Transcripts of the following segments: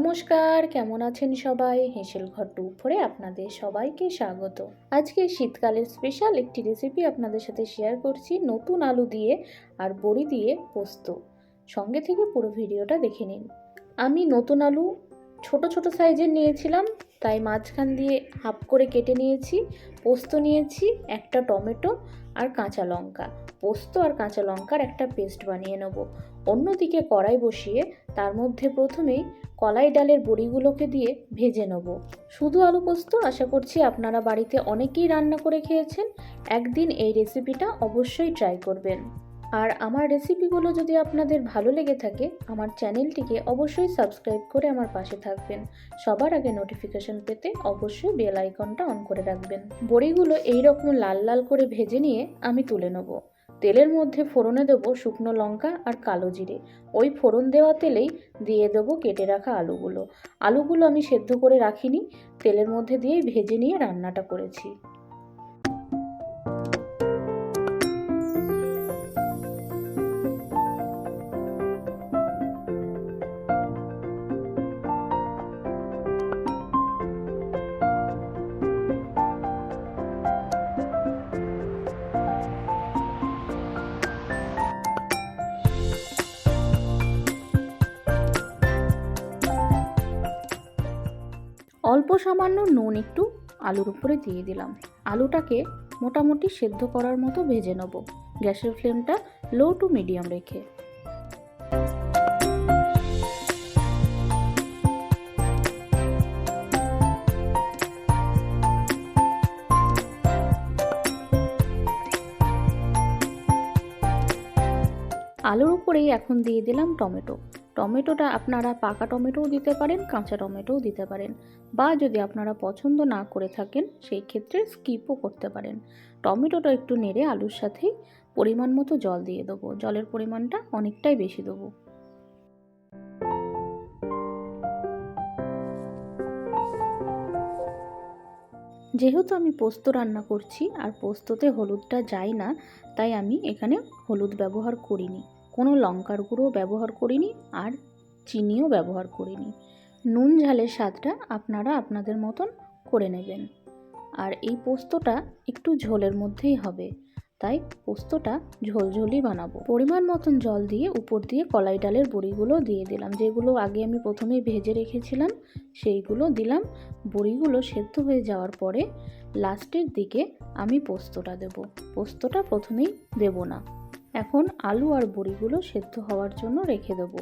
নমস্কার, কেমন আছেন সবাই? হেসেল ঘর টু ফোরে আপনাদের সবাইকে স্বাগত। আজকে শীতকালের স্পেশাল একটি রেসিপি আপনাদের সাথে শেয়ার করছি, নতুন আলু দিয়ে আর বড়ি দিয়ে পোস্ত। সঙ্গে থেকে পুরো ভিডিওটা দেখে নিন। আমি নতুন আলু ছোট ছোট সাইজের নিয়েছিলাম, তাই মাঝখান দিয়ে হাফ করে কেটে নিয়েছি। পোস্ত নিয়েছি, একটা টমেটো আর কাঁচা লঙ্কা। পোস্ত আর কাঁচা লঙ্কার একটা পেস্ট বানিয়ে নেব। অন্যদিকে কড়াই বসিয়ে তার মধ্যে প্রথমেই কলাই ডালের বড়িগুলোকে দিয়ে ভেজে নেব। শুধু আলু পোস্ত আশা করছি আপনারা বাড়িতে অনেকেই রান্না করে খেয়েছেন। একদিন এই রেসিপিটা অবশ্যই ট্রাই করবেন। আর আমার রেসিপিগুলো যদি আপনাদের ভালো লেগে থাকে, আমার চ্যানেলটিকে অবশ্যই সাবস্ক্রাইব করে আমার পাশে থাকবেন। সবার আগে নোটিফিকেশন পেতে অবশ্যই বেল আইকনটা অন করে রাখবেন। বড়িগুলো এইরকম লাল লাল করে ভেজে নিয়ে আমি তুলে নেব। তেলের মধ্যে ফোড়নে দেবো শুকনো লঙ্কা আর কালো জিরে। ওই ফোড়ন দেওয়া তেলেই দিয়ে দেবো কেটে রাখা আলুগুলো আমি সেদ্ধ করে রাখিনি, তেলের মধ্যে দিয়েই ভেজে নিয়ে রান্নাটা করেছি। অল্প সামান্য নুন একটু আলুর উপরে দিয়ে দিলাম। আলুটাকে মোটামুটি সেদ্ধ করার মতো ভেজে নেব, গ্যাসের ফ্লেমটা লো টু মিডিয়াম রেখে। আলুর উপরেই এখন দিয়ে দিলাম টমেটোটা আপনারা পাকা টমেটোও দিতে পারেন, কাঁচা টমেটোও দিতে পারেন, বা যদি আপনারা পছন্দ না করে থাকেন সেই ক্ষেত্রে স্কিপও করতে পারেন। টমেটোটা একটু নেড়ে আলুর সাথেই পরিমাণ মতো জল দিয়ে দেবো। জলের পরিমাণটা অনেকটাই বেশি দেবো। যেহেতু আমি পোস্ত রান্না করছি আর পোস্ততে হলুদটা যায় না, তাই আমি এখানে হলুদ ব্যবহার করিনি, কোনো লঙ্কার গুঁড়ো ব্যবহার করিনি, আর চিনিও ব্যবহার করিনি। নুন ঝালের স্বাদটা আপনারা আপনাদের মতন করে নেবেন। আর এই পোস্তটা একটু ঝোলের মধ্যেই হবে, তাই পোস্তটা ঝোলঝোলই বানাবো। পরিমাণ মতন জল দিয়ে উপর দিয়ে কলাই ডালের বড়িগুলো দিয়ে দিলাম, যেগুলো আগে আমি প্রথমেই ভেজে রেখেছিলাম সেইগুলো দিলাম। বড়িগুলো সেদ্ধ হয়ে যাওয়ার পরে লাস্টের দিকে আমি পোস্তটা দেব। পোস্তটা প্রথমেই দেব না, এখন আলু আর বড়িগুলো সেদ্ধ হওয়ার জন্য রেখে দেবো।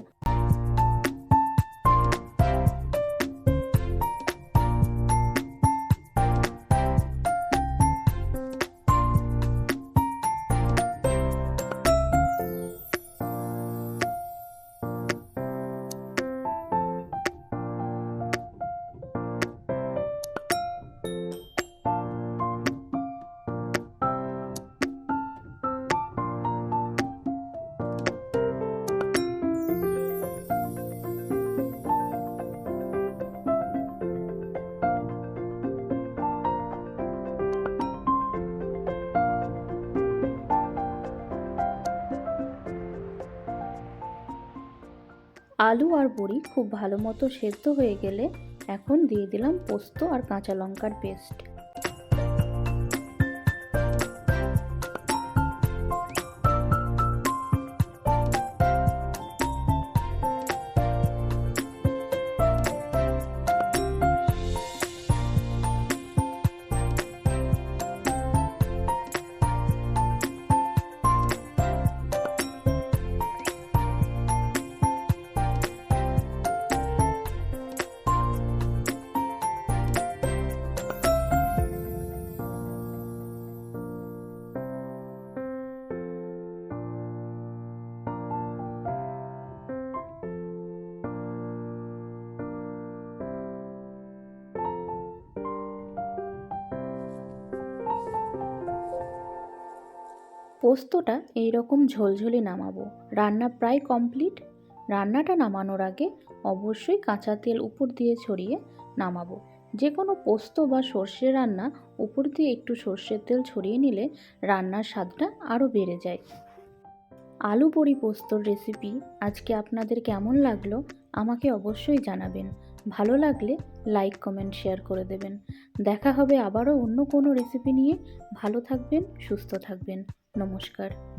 আলু আর বড়ি খুব ভালো মতো সেদ্ধ হয়ে গেলে এখন দিয়ে দিলাম পোস্ত আর কাঁচা লঙ্কার পেস্ট। পোস্তটা এইরকম ঝোলঝোলে নামাবো। রান্না প্রায় কমপ্লিট। রান্নাটা নামানোর আগে অবশ্যই কাঁচা তেল উপর দিয়ে ছড়িয়ে নামাবো। যে কোনো পোস্ত বা সর্ষে রান্না উপর দিয়ে একটু সর্ষের তেল ছড়িয়ে নিলে রান্নার স্বাদটা আরও বেড়ে যায়। আলু বড়ি পোস্তর রেসিপি আজকে আপনাদের কেমন লাগলো আমাকে অবশ্যই জানাবেন। ভালো লাগলে লাইক কমেন্ট শেয়ার করে দেবেন। দেখা হবে আবারও অন্য কোনো রেসিপি নিয়ে। ভালো থাকবেন, সুস্থ থাকবেন। নমস্কার।